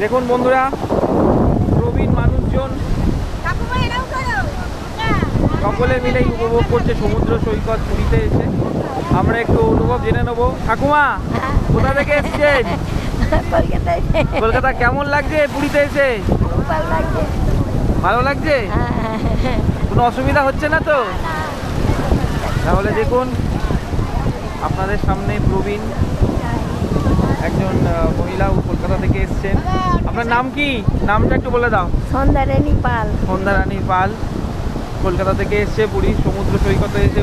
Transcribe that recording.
দেখুন বন্ধুরা, প্রবীণ মানুষজন সকলে মিলেই উপভোগ করছে সমুদ্র সৈকত পুরীতে এসে। আমরা একটু অনুভব জেনে নেবো। ঠাকুমা, কোথা থেকে এসেছেন? কলকাতা। কেমন লাগছে পুরীতে এসে? ভালো লাগছে? কোনো অসুবিধা হচ্ছে না তো? তাহলে দেখুন আপনাদের সামনে প্রবীণ একজন মহিলা কলকাতা থেকে এসেছেন। আপনার নাম কি? নামটা একটু বলে দাও। সন্ধ্যারানী পাল। সন্ধ্যারানী পাল কলকাতা থেকে এসছে পুরী সমুদ্র সৈকতে এসে